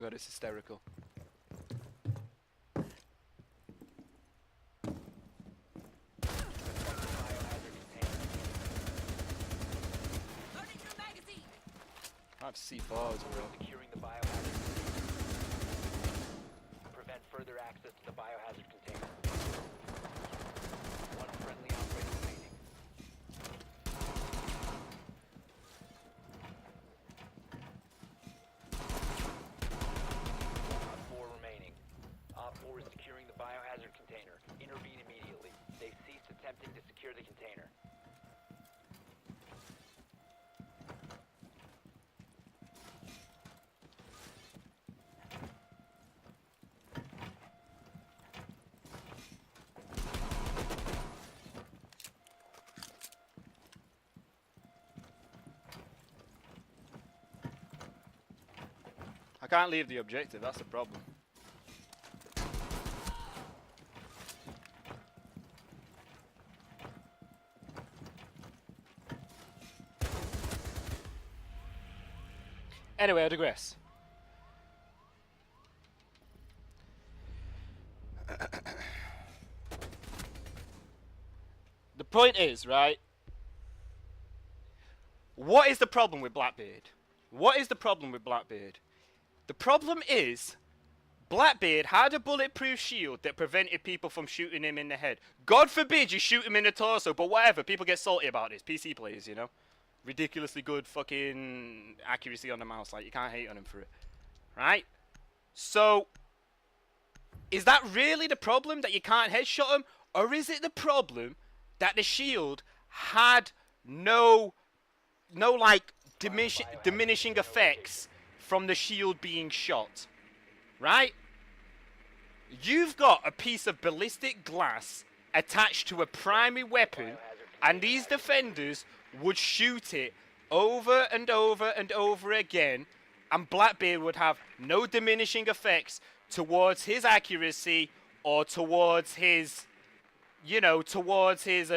God, it's hysterical. I have C4s, bro. Securing the biohazard. Prevent further access to the biohazard container. One friendly operator remaining. Op 4 remaining. Op 4 is securing the biohazard container. Intervene immediately. They've ceased attempting to secure the container. I can't leave the objective, that's the problem. Anyway, I digress. The point is, right? What is the problem with Blackbeard? What is the problem with Blackbeard? The problem is, Blackbeard had a bulletproof shield that prevented people from shooting him in the head. God forbid you shoot him in the torso, but whatever, people get salty about this. PC players, you know? Ridiculously good fucking accuracy on the mouse, like, you can't hate on him for it. Right? So, is that really the problem, that you can't headshot him? Or is it the problem that the shield had no like, diminishing effects from the shield being shot? Right? You've got a piece of ballistic glass attached to a primary weapon, and these defenders would shoot it over and over and over again, and Blackbeard would have no diminishing effects towards his accuracy or towards his, you know, towards his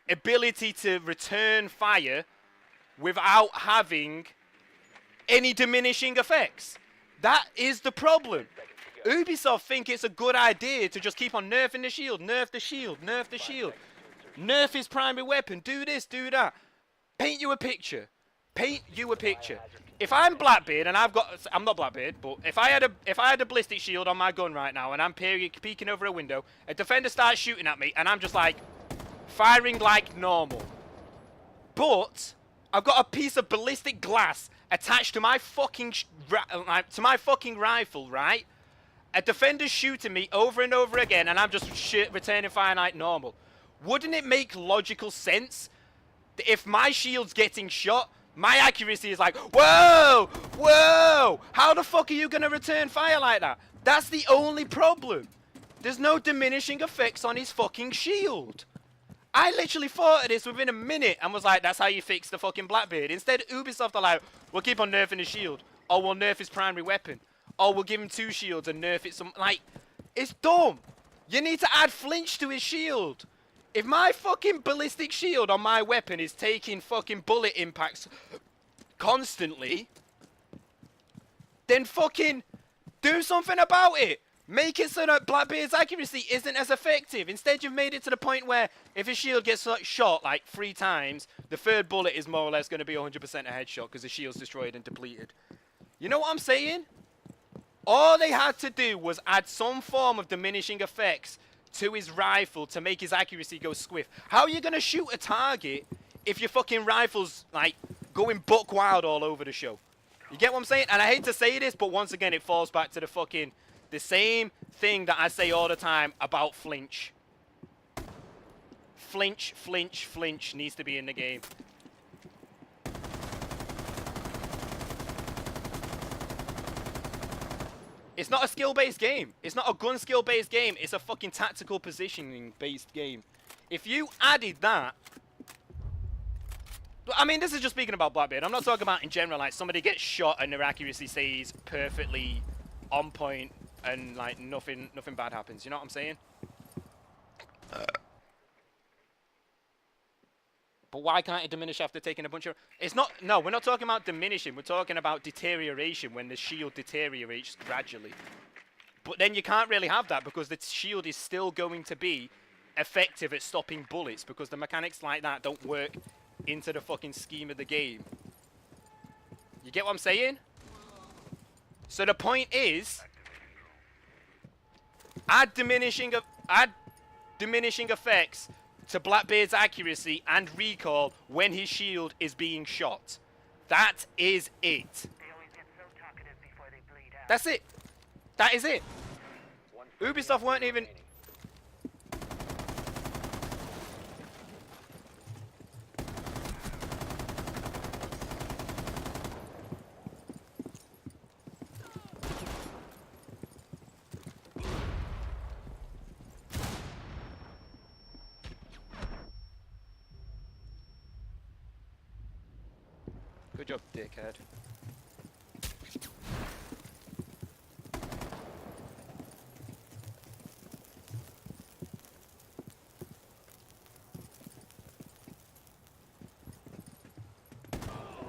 ability to return fire without having any diminishing effects. That is the problem. Ubisoft think it's a good idea to just keep on nerfing the shield, nerf the shield, nerf the shield, nerf his primary weapon, do this, do that. Paint you a picture. Paint you a picture. If I'm Blackbeard and I'm not Blackbeard, but if I had a ballistic shield on my gun right now and I'm peeking over a window, a defender starts shooting at me and I'm just like firing like normal. But I've got a piece of ballistic glass attached to my fucking rifle, right? A defender's shooting me over and over again, and I'm just returning fire like normal. Wouldn't it make logical sense that if my shield's getting shot, my accuracy is like, whoa, whoa, how the fuck are you gonna return fire like that? That's the only problem. There's no diminishing effects on his fucking shield. I literally thought of this within a minute and was like, that's how you fix the fucking Blackbeard. Instead, Ubisoft are like, we'll keep on nerfing his shield. Or we'll nerf his primary weapon. Or we'll give him 2 shields and nerf it some... Like, it's dumb. You need to add flinch to his shield. If my fucking ballistic shield on my weapon is taking fucking bullet impacts constantly, then fucking do something about it. Make it so that Blackbeard's accuracy isn't as effective. Instead, you've made it to the point where if his shield gets shot like 3 times, the 3rd bullet is more or less going to be 100% a headshot because the shield's destroyed and depleted. You know what I'm saying? All they had to do was add some form of diminishing effects to his rifle to make his accuracy go squiff. How are you going to shoot a target if your fucking rifle's like going buck wild all over the show? You get what I'm saying? And I hate to say this, but once again, it falls back to the same thing that I say all the time about flinch. Flinch, flinch, flinch needs to be in the game. It's not a skill-based game. It's not a gun skill-based game. It's a fucking tactical positioning-based game. If you added that... I mean, this is just speaking about Blackbeard. I'm not talking about in general, like, somebody gets shot and their accuracy stays perfectly on point and, like, nothing bad happens. You know what I'm saying? But why can't it diminish after taking a bunch of... It's not... No, we're not talking about diminishing. We're talking about deterioration when the shield deteriorates gradually. But then you can't really have that because the shield is still going to be effective at stopping bullets because the mechanics like that don't work into the fucking scheme of the game. You get what I'm saying? So the point is... Add diminishing effects to Blackbeard's accuracy and recall when his shield is being shot. That is it. That's it. That is it. Ubisoft weren't even... Good job, dickhead.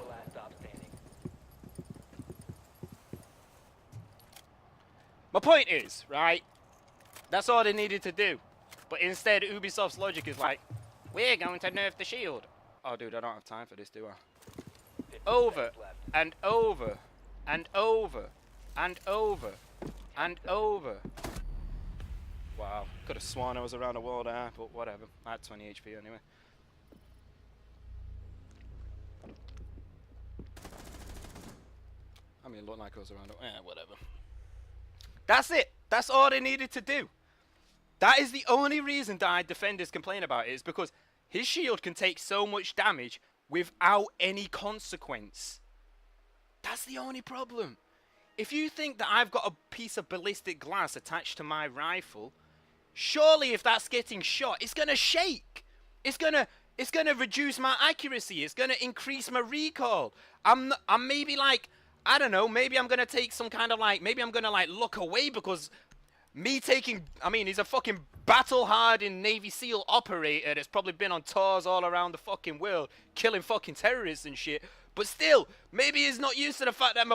Last stop standing. My point is, right? That's all they needed to do. But instead, Ubisoft's logic is like, we're going to nerf the shield. Oh, dude, I don't have time for this, do I? 50 Over seconds left. and over and over and over and over. Wow, could have sworn I was around the wall there, but whatever. I had 20 HP anyway. I mean, it looked like I was around the... whatever. That's it. That's all they needed to do. That is the only reason that defenders complain about it, is because his shield can take so much damage without any consequence. That's the only problem. If you think that I've got a piece of ballistic glass attached to my rifle, surely if that's getting shot, it's gonna shake. It's gonna reduce my accuracy. It's gonna increase my recall. I'm maybe like, I don't know, maybe I'm gonna take some kind of like, maybe I'm gonna like look away because me taking, I mean, he's a fucking battle-hardened Navy SEAL operator that's probably been on tours all around the fucking world, killing fucking terrorists and shit. But still, maybe he's not used to the fact that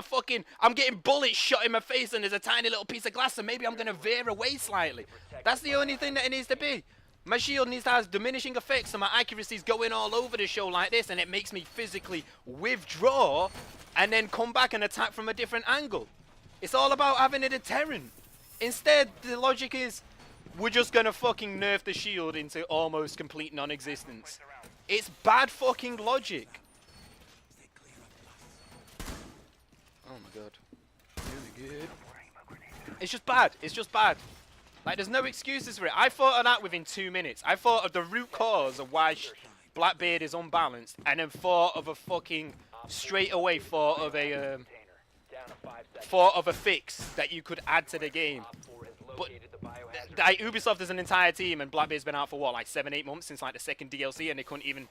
I'm getting bullets shot in my face and there's a tiny little piece of glass, and maybe I'm gonna veer away slightly. That's the only thing that it needs to be. My shield needs to have diminishing effects, so my accuracy's going all over the show like this, and it makes me physically withdraw and then come back and attack from a different angle. It's all about having a deterrent. Instead, the logic is, we're just gonna fucking nerf the shield into almost complete non-existence. It's bad fucking logic. Oh my god. Really good. It's just bad. It's just bad. Like, there's no excuses for it. I thought of that within 2 minutes. I thought of the root cause of why Blackbeard is unbalanced, and then thought of a fucking, straight away thought of a, fix that you could add to the game. But like, Ubisoft is an entire team, and Blackbeard's been out for what, like 7-8 months since like the second DLC, and they couldn't even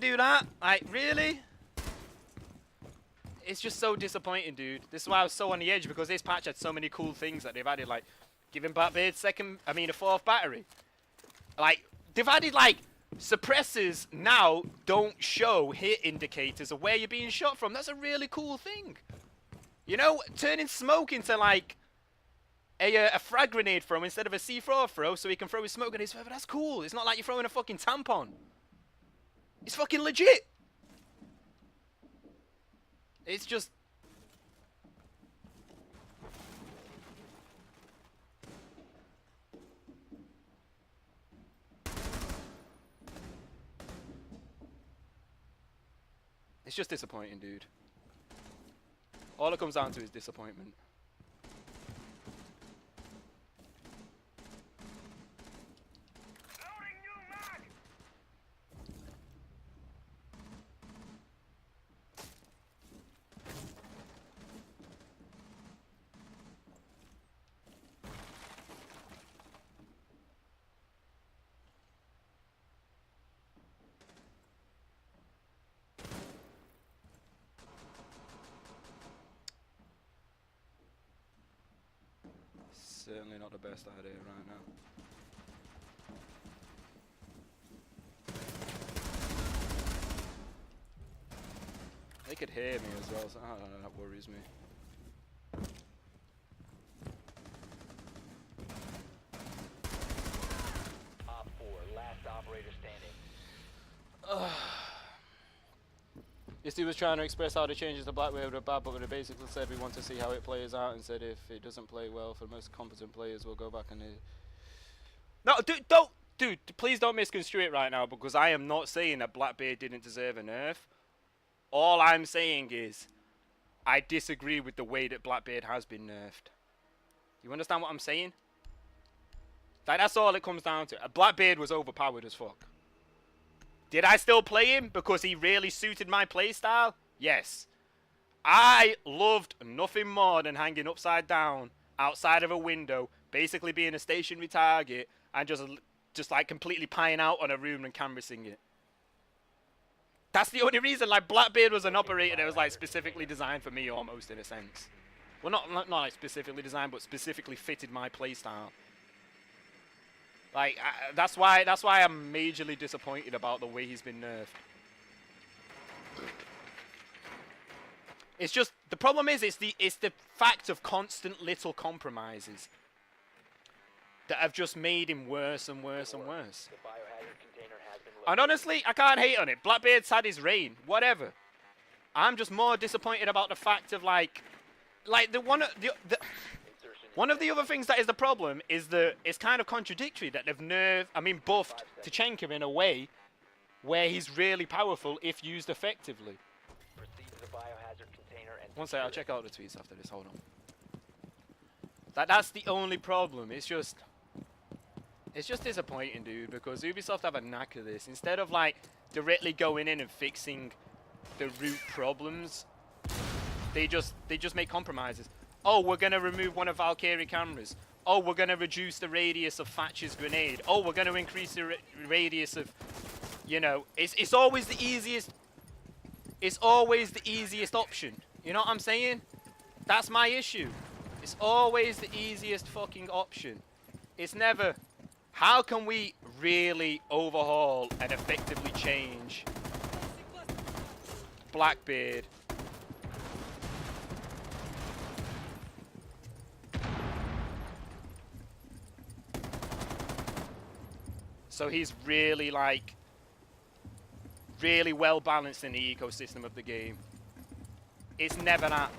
do that. Like, really? It's just so disappointing, dude. This is why I was so on the edge, because this patch had so many cool things that they've added, like giving Blackbeard a fourth battery. Like, they've added like suppressors now don't show hit indicators of where you're being shot from. That's a really cool thing. You know, turning smoke into like a frag grenade throw instead of a C4 throw, so he can throw his smoke grenades forever. That's cool. It's not like you're throwing a fucking tampon. It's fucking legit. It's just... It's just disappointing, dude. All it comes down to is disappointment. Certainly not the best idea right now. They could hear me as well, so I don't know, that worries me. Op 4, last operator standing. This dude was trying to express how the changes to Blackbeard were bad, but they basically said we want to see how it plays out, and said if it doesn't play well for the most competent players, we'll go back and... No, dude, please don't misconstrue it right now, because I am not saying that Blackbeard didn't deserve a nerf. All I'm saying is, I disagree with the way that Blackbeard has been nerfed. You understand what I'm saying? Like, that's all it comes down to. Blackbeard was overpowered as fuck. Did I still play him because he really suited my playstyle? Yes. I loved nothing more than hanging upside down outside of a window, basically being a stationary target, and just like completely pieing out on a room and canvassing it. That's the only reason. Like, Blackbeard was an operator that was like specifically designed for me, almost, in a sense. Well, not like specifically designed, but specifically fitted my playstyle. Like, that's why I'm majorly disappointed about the way he's been nerfed. It's just, the problem is, it's the fact of constant little compromises that have just made him worse and worse and worse. The biohazard container has been And honestly, I can't hate on it. Blackbeard's had his reign, whatever. I'm just more disappointed about the fact of like one of the other things that is the problem is that it's kind of contradictory that they've buffed Tachenko in a way where he's really powerful if used effectively. Proceed to the biohazard container and One second, I'll check out the tweets after this. Hold on. That's the only problem. It's just disappointing, dude, because Ubisoft have a knack of this. Instead of like directly going in and fixing the root problems, they just make compromises. Oh, we're gonna remove one of Valkyrie cameras. Oh, we're gonna reduce the radius of Thatcher's grenade. Oh, we're gonna increase the radius of, you know, it's always the easiest. It's always the easiest option. You know what I'm saying? That's my issue. It's always the easiest fucking option. It's never, how can we really overhaul and effectively change Blackbeard? So he's really like, really well balanced in the ecosystem of the game. It's never that.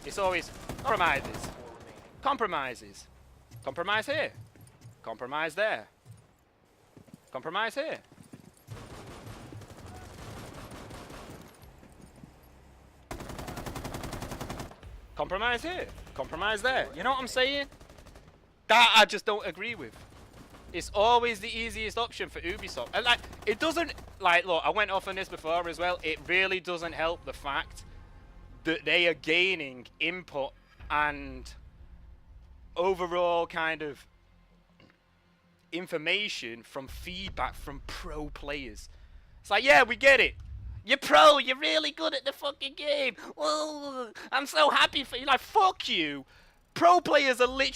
It's always compromises. Compromises. Compromise here. Compromise there. Compromise here. Compromise here. Compromise there. You know what I'm saying? That I just don't agree with. It's always the easiest option for Ubisoft. And like, it doesn't, like, look, I went off on this before as well. It really doesn't help the fact that they are gaining input and overall kind of information from feedback from pro players. It's like, yeah, we get it. You're pro, you're really good at the fucking game. Oh, I'm so happy for you. Like, fuck you. Pro players are literally